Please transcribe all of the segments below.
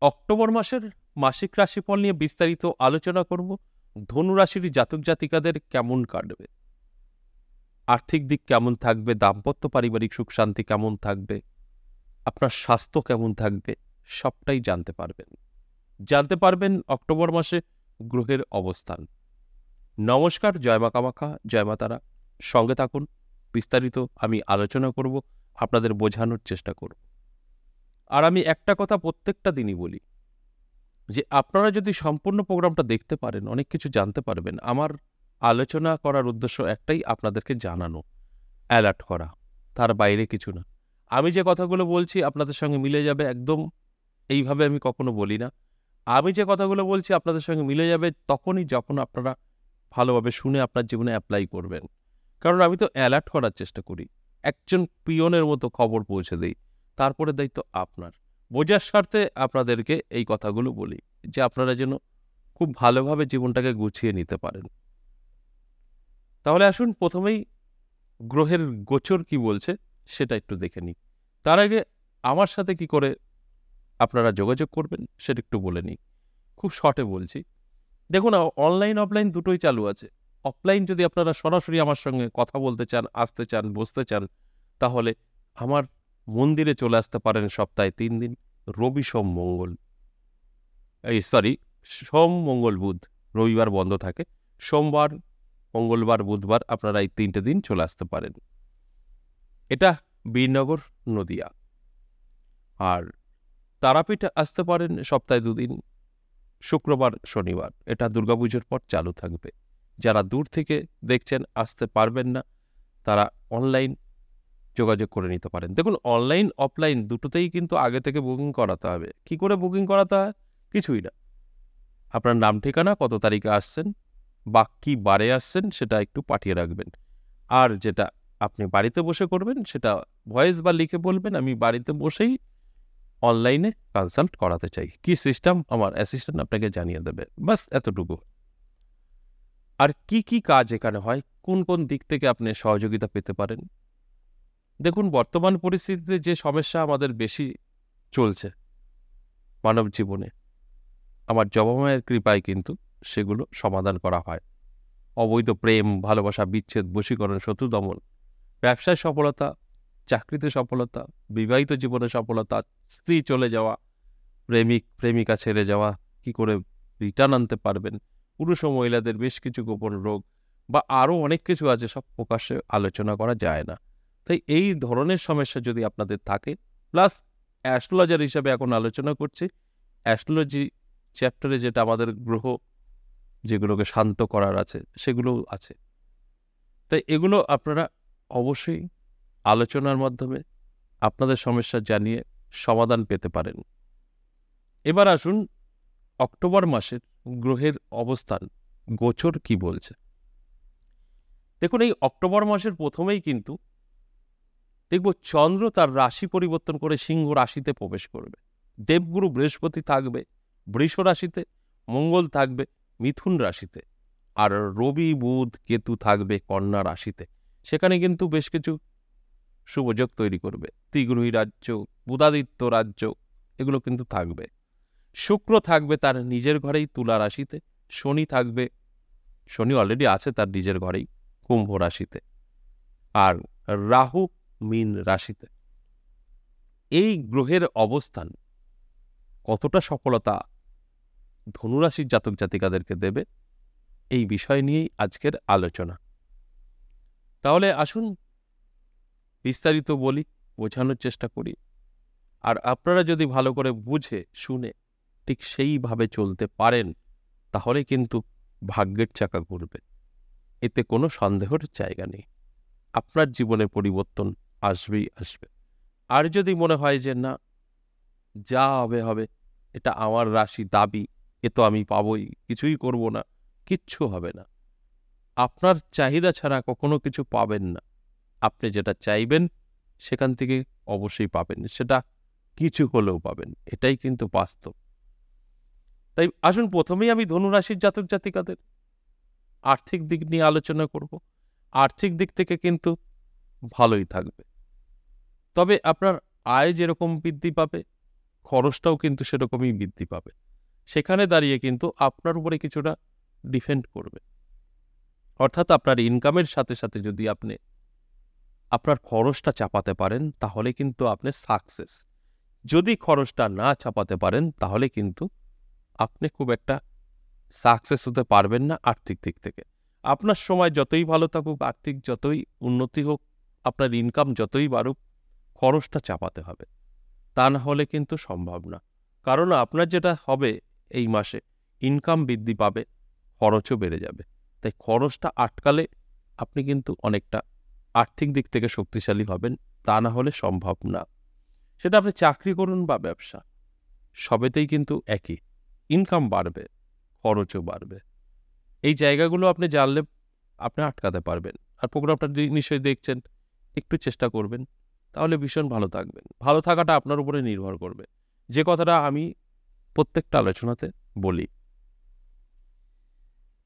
October মাসের মাসিক রাশিফল নিয়ে বিস্তারিত আলোচনা করব। ধনু রাশির জাতক জাতিকাদের কেমন কাটবে, আর্থিক দিক কেমন থাকবে, দাম্পত্য পারিবারিক সুখ শান্তি কেমন থাকবে, আপনার স্বাস্থ্য কেমন থাকবে, সবটাই জানতে পারবেন অক্টোবর মাসে গ্রহের অবস্থান। নমস্কার, জয় মা কামাখ্যা, জয় মা তারা। সঙ্গে থাকুন, বিস্তারিত আমি আলোচনা করব, আপনাদের বোঝানোর চেষ্টা করব। আর আমি একটা কথা প্রত্যেকটা দিনই বলি যে আপনারা যদি সম্পূর্ণ প্রোগ্রামটা দেখতে পারেন অনেক কিছু জানতে পারবেন। আমার আলোচনা করার উদ্দেশ্য একটাই, আপনাদেরকে জানানো, অ্যালার্ট করা, তার বাইরে কিছু না। আমি যে কথাগুলো বলছি আপনাদের সঙ্গে মিলে যাবে, একদম এইভাবে আমি কখনো বলি না। আমি যে কথাগুলো বলছি আপনাদের সঙ্গে মিলে যাবে তখনই যখন আপনারা ভালোভাবে শুনে আপনার জীবনে অ্যাপ্লাই করবেন। কারণ আমি তো অ্যালার্ট করার চেষ্টা করি, একজন পিয়নের মতো খবর পৌঁছে দিই, তারপরে দায়িত্ব আপনার। বোঝার স্বার্থে আপনাদেরকে এই কথাগুলো বলি যে আপনারা যেন খুব ভালোভাবে জীবনটাকে গুছিয়ে নিতে পারেন। তাহলে আসুন প্রথমেই গ্রহের গোচর কি বলছে সেটা একটু দেখে নিই। তার আগে আমার সাথে কি করে আপনারা যোগাযোগ করবেন সেটা একটু বলে নিই, খুব শর্টে বলছি। দেখুন, অনলাইন অফলাইন দুটোই চালু আছে। অফলাইন যদি আপনারা সরাসরি আমার সঙ্গে কথা বলতে চান, আসতে চান, বসতে চান, তাহলে আমার মন্দিরে চলে আসতে পারেন সপ্তাহে 3 দিন, রবি সোম মঙ্গল, সোম মঙ্গল বুধ, রবিবার বন্ধ থাকে। সোমবার, মঙ্গলবার, বুধবার আপনারা এই 3টে দিন চলে আসতে পারেন। এটা বীরনগর, নদিয়া। আর তারাপীঠ আসতে পারেন সপ্তাহে 2 দিন, শুক্রবার, শনিবার। এটা দুর্গাপুজোর পর চালু থাকবে। যারা দূর থেকে দেখছেন, আসতে পারবেন না, তারা অনলাইন যোগাযোগ করে নিতে পারেন। দেখুন, অনলাইন অফলাইন দুটোতেই কিন্তু আগে থেকে বুকিং করাতে হবে। কি করে বুকিং করাতে হয়? কিছুই না, আপনার নাম ঠিকানা, কত তারিখে আসছেন বা কি বারে আসছেন সেটা একটু পাঠিয়ে রাখবেন। আর যেটা আপনি বাড়িতে বসে করবেন সেটা ভয়েস বা লিখে বলবেন, আমি বাড়িতে বসেই অনলাইনে কনসাল্ট করাতে চাই। কি সিস্টেম, আমার অ্যাসিস্ট্যান্ট আপনাকে জানিয়ে দেবে, বাস এতটুকু। আর কি কি কাজ এখানে হয়, কোন কোন দিক থেকে আপনি সহযোগিতা পেতে পারেন। দেখুন, বর্তমান পরিস্থিতিতে যে সমস্যা আমাদের বেশি চলছে মানব জীবনে, আমার জবা মায়ের কৃপায় কিন্তু সেগুলো সমাধান করা হয়। অবৈধ প্রেম, ভালোবাসা, বিচ্ছেদ, বশীকরণ, শত্রু দমন, ব্যবসায় সফলতা, চাকরিতে সফলতা, বিবাহিত জীবনে সফলতা, স্ত্রী চলে যাওয়া, প্রেমিক প্রেমিকা ছেড়ে যাওয়া, কি করে রিটার্ন আনতে পারবেন, পুরুষ ও মহিলাদের বেশ কিছু গোপন রোগ বা আরও অনেক কিছু আছে, সব প্রকাশ্যে আলোচনা করা যায় না। তাই এই ধরনের সমস্যা যদি আপনাদের থাকে, প্লাস অ্যাস্ট্রোলজার হিসাবে এখন আলোচনা করছি, অ্যাস্ট্রোলজি চ্যাপ্টারে যেটা আমাদের গ্রহ যেগুলোকে শান্ত করার আছে সেগুলোও আছে। তাই এগুলো আপনারা অবশ্যই আলোচনার মাধ্যমে আপনাদের সমস্যা জানিয়ে সমাধান পেতে পারেন। এবার আসুন অক্টোবর মাসের গ্রহের অবস্থান, গোচর কি বলছে। দেখুন, এই অক্টোবর মাসের প্রথমেই কিন্তু দেখব চন্দ্র তার রাশি পরিবর্তন করে সিংহ রাশিতে প্রবেশ করবে। দেবগুরু বৃহস্পতি থাকবে বৃষ রাশিতে, মঙ্গল থাকবে মিথুন রাশিতে, আর রবি, বুধ, কেতু থাকবে কন্যা রাশিতে। সেখানে কিন্তু বেশ কিছু শুভযোগ তৈরি করবে। ত্রিগ্রহী রাজ্য, বুধাদিত্য রাজ্য, এগুলো কিন্তু থাকবে। শুক্র থাকবে তার নিজের ঘরেই তুলা রাশিতে, শনি অলরেডি আছে তার নিজের ঘরেই কুম্ভ রাশিতে, আর রাহু মীন রাশিতে। এই গ্রহের অবস্থান কতটা সফলতা ধনুরাশির জাতক জাতিকাদেরকে দেবে, এই বিষয় নিয়েই আজকের আলোচনা। তাহলে আসুন বিস্তারিত বলি, বোঝানোর চেষ্টা করি। আর আপনারা যদি ভালো করে বুঝে শুনে ঠিক সেইভাবে চলতে পারেন, তাহলে কিন্তু ভাগ্যের চাকা ঘুরবে, এতে কোনো সন্দেহের জায়গা নেই। আপনার জীবনে পরিবর্তন আসবেই আসবে। আর যদি মনে হয় যে না, যা হবে হবে, এটা আমার রাশি দাবি, এ তো আমি পাবই, কিছুই করব না, কিচ্ছু হবে না। আপনার চাহিদা ছাড়া কখনো কিছু পাবেন না। আপনি যেটা চাইবেন সেখান থেকে অবশ্যই পাবেন, সেটা কিছু হলেও পাবেন, এটাই কিন্তু বাস্তব। তাই আসুন প্রথমেই আমি ধনুরাশির জাতক জাতিকাদের আর্থিক দিক নিয়ে আলোচনা করব। আর্থিক দিক থেকে কিন্তু ভালোই থাকবে, তবে আপনার আয় যেরকম বৃদ্ধি পাবে, খরচটাও কিন্তু সেরকমই বৃদ্ধি পাবে। সেখানে দাঁড়িয়ে কিন্তু আপনার উপরে কিছুটা ডিপেন্ড করবে। অর্থাৎ আপনার ইনকামের সাথে সাথে যদি আপনি আপনার খরচটা চাপাতে পারেন তাহলে কিন্তু আপনি সাকসেস। যদি খরচটা না চাপাতে পারেন তাহলে কিন্তু আপনি খুব একটা সাকসেস হতে পারবেন না আর্থিক দিক থেকে। আপনার সময় যতই ভালো থাকুক, আর্থিক যতই উন্নতি হোক, আপনার ইনকাম যতই বাড়ুক, খরচটা চাপাতে হবে। তা না হলে কিন্তু সম্ভব না। কারণ আপনার যেটা হবে এই মাসে, ইনকাম বৃদ্ধি পাবে, খরচও বেড়ে যাবে। তাই খরচটা আটকালে আপনি কিন্তু অনেকটা আর্থিক দিক থেকে শক্তিশালী হবেন, তা না হলে সম্ভব না। সেটা আপনি চাকরি করুন বা ব্যবসা, সবেতেই কিন্তু একই, ইনকাম বাড়বে, খরচও বাড়বে। এই জায়গাগুলো আপনি জানলে আপনি আটকাতে পারবেন। আর প্রোগ্রামটা নিশ্চয়ই দেখছেন, একটু চেষ্টা করবেন, তাহলে ভীষণ ভালো থাকবেন। ভালো থাকাটা আপনার উপরে নির্ভর করবে, যে কথাটা আমি প্রত্যেকটা আলোচনাতে বলি।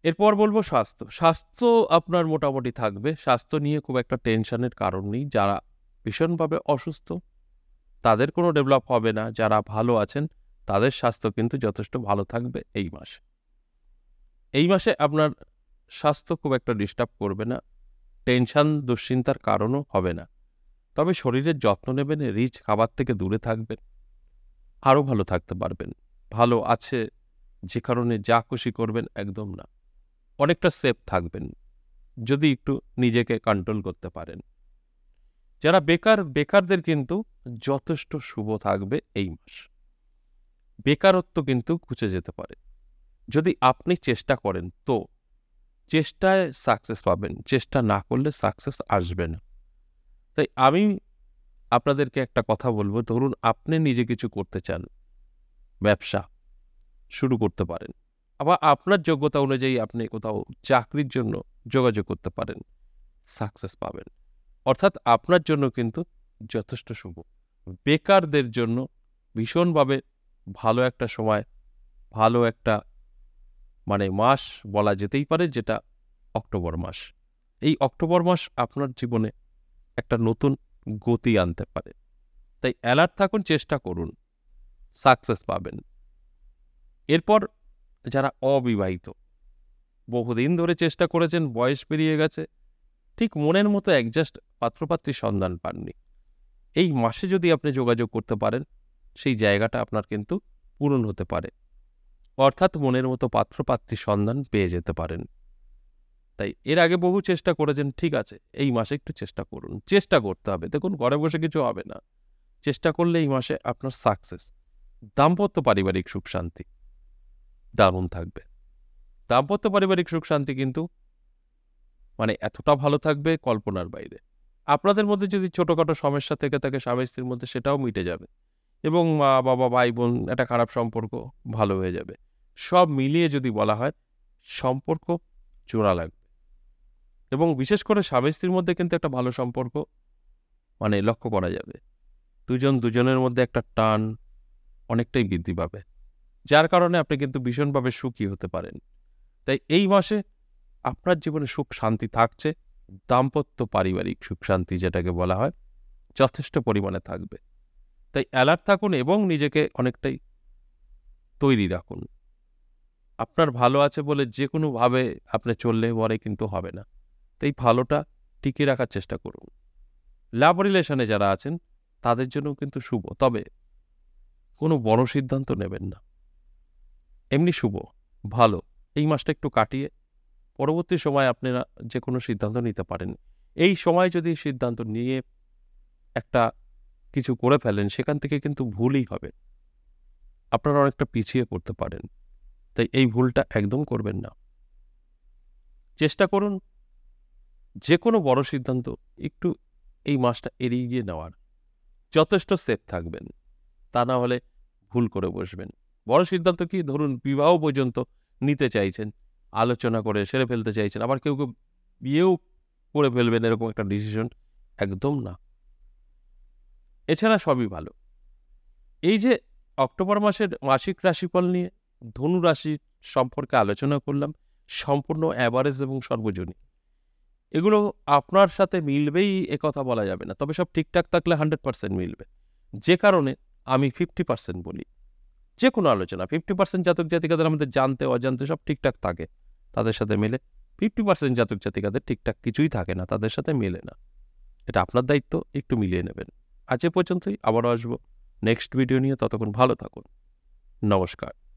এরপর বলবো স্বাস্থ্য। স্বাস্থ্য আপনার মোটামুটি থাকবে, স্বাস্থ্য নিয়ে খুব একটা টেনশনের কারণ নেই। যারা ভীষণভাবে অসুস্থ তাদের কোনো ডেভেলপ হবে না, যারা ভালো আছেন তাদের স্বাস্থ্য কিন্তু যথেষ্ট ভালো থাকবে এই মাসে। এই মাসে আপনার স্বাস্থ্য খুব একটা ডিস্টার্ব করবে না, টেনশন দুশ্চিন্তার কারণও হবে না। তবে শরীরের যত্ন নেবেন, রিচ খাবার থেকে দূরে থাকবেন, আরও ভালো থাকতে পারবেন। ভালো আছে যে কারণে যা খুশি করবেন, একদম না। অনেকটা সেফ থাকবেন যদি একটু নিজেকে কন্ট্রোল করতে পারেন। যারা বেকারদের কিন্তু যথেষ্ট শুভ থাকবে এই মাস। বেকারত্ব কিন্তু ঘুচে যেতে পারে যদি আপনি চেষ্টা করেন, তো চেষ্টায় সাকসেস পাবেন, চেষ্টা না করলে সাকসেস আসবে না। তাই আমি আপনাদেরকে একটা কথা বলবো, ধরুন আপনি নিজে কিছু করতে চান, ব্যবসা শুরু করতে পারেন, আবার আপনার যোগ্যতা অনুযায়ী আপনি কোথাও চাকরির জন্য যোগাযোগ করতে পারেন, সাকসেস পাবেন। অর্থাৎ আপনার জন্য কিন্তু যথেষ্ট শুভ। বেকারদের জন্য ভীষণভাবে ভালো একটা সময়, ভালো একটা মাস বলা যেতেই পারে, যেটা অক্টোবর মাস। এই অক্টোবর মাস আপনার জীবনে একটা নতুন গতি আনতে পারে। তাই অ্যালার্ট থাকুন, চেষ্টা করুন, সাকসেস পাবেন। এরপর যারা অবিবাহিত, বহুদিন ধরে চেষ্টা করেছেন, বয়স পেরিয়ে গেছে, ঠিক মনের মতো অ্যাডজাস্ট পাত্রপাত্রীর সন্ধান পাননি, এই মাসে যদি আপনি যোগাযোগ করতে পারেন, সেই জায়গাটা আপনার কিন্তু পূরণ হতে পারে। অর্থাৎ মনের মতো পাত্রপাত্রীর সন্ধান পেয়ে যেতে পারেন। তাই এর আগে বহু চেষ্টা করেছেন, ঠিক আছে, এই মাসে একটু চেষ্টা করুন। চেষ্টা করতে হবে, দেখুন ঘরে বসে কিছু হবে না। চেষ্টা করলে এই মাসে আপনার সাকসেস। দাম্পত্য পারিবারিক সুখ শান্তি দারুণ থাকবে। দাম্পত্য পারিবারিক সুখ শান্তি কিন্তু এতটা ভালো থাকবে কল্পনার বাইরে। আপনাদের মধ্যে যদি ছোটখাটো সমস্যা থেকে থাকে স্বামী স্ত্রীর মধ্যে, সেটাও মিটে যাবে এবং মা বাবা ভাই বোন একটা খারাপ সম্পর্ক ভালো হয়ে যাবে। সব মিলিয়ে যদি বলা হয়, সম্পর্ক জোড়া লাগবে। এবং বিশেষ করে স্বামী স্ত্রীর মধ্যে কিন্তু একটা ভালো সম্পর্ক লক্ষ্য করা যাবে। দুজনের মধ্যে একটা টান অনেকটাই বৃদ্ধি পাবে, যার কারণে আপনি কিন্তু ভীষণভাবে সুখী হতে পারেন। তাই এই মাসে আপনার জীবনে সুখ শান্তি থাকছে, দাম্পত্য পারিবারিক সুখ শান্তি যেটাকে বলা হয়, যথেষ্ট পরিমাণে থাকবে। তাই অ্যালার্ট থাকুন এবং নিজেকে অনেকটাই তৈরি রাখুন। আপনার ভালো আছে বলে যে কোনোভাবে আপনি চললে পরে কিন্তু হবে না। তাই ভালোটা টিকিয়ে রাখার চেষ্টা করুন। লাভ রিলেশনে যারা আছেন তাদের জন্য কিন্তু শুভ, তবে কোনো বড় সিদ্ধান্ত নেবেন না। এমনি শুভ, ভালো। এই মাসটা একটু কাটিয়ে পরবর্তী সময় আপনারা যে কোনো সিদ্ধান্ত নিতে পারেন। এই সময় যদি সিদ্ধান্ত নিয়ে একটা কিছু করে ফেলেন, সেখান থেকে কিন্তু ভুলই হবে, আপনারা অনেকটা পিছিয়ে পড়তে পারেন। তাই এই ভুলটা একদম করবেন না। চেষ্টা করুন যে কোনো বড় সিদ্ধান্ত একটু এই মাসটা এড়িয়ে গিয়ে নেওয়ার, যথেষ্ট সেফ থাকবেন। তা না হলে ভুল করে বসবেন। বড় সিদ্ধান্ত কি, ধরুন বিবাহ পর্যন্ত নিতে চাইছেন, আলোচনা করে সেরে ফেলতে চাইছেন, আবার কেউ কেউ বিয়েও করে ফেলবেন, এরকম একটা ডিসিশন একদম না। এছাড়া সবই ভালো। এই যে অক্টোবর মাসের মাসিক রাশিফল নিয়ে ধনু রাশি সম্পর্কে আলোচনা করলাম, সম্পূর্ণ অ্যাভারেজ এবং সর্বজনীন। এগুলো আপনার সাথে মিলবেই একথা বলা যাবে না, তবে সব ঠিকঠাক থাকলে 100% মিলবে। যে কারণে আমি 50% বলি। যে কোনো আলোচনা 50% জাতক জাতিকাদের আমাদের জানতে অজান্তে সব ঠিকঠাক থাকে, তাদের সাথে মেলে। 50% জাতক জাতিকাদের ঠিকঠাক কিছুই থাকে না, তাদের সাথে মেলে না। এটা আপনার দায়িত্ব, একটু মিলিয়ে নেবেন। আজ এ পর্যন্তই, আবারও আসবো নেক্সট ভিডিও নিয়ে। ততক্ষণ ভালো থাকুন। নমস্কার।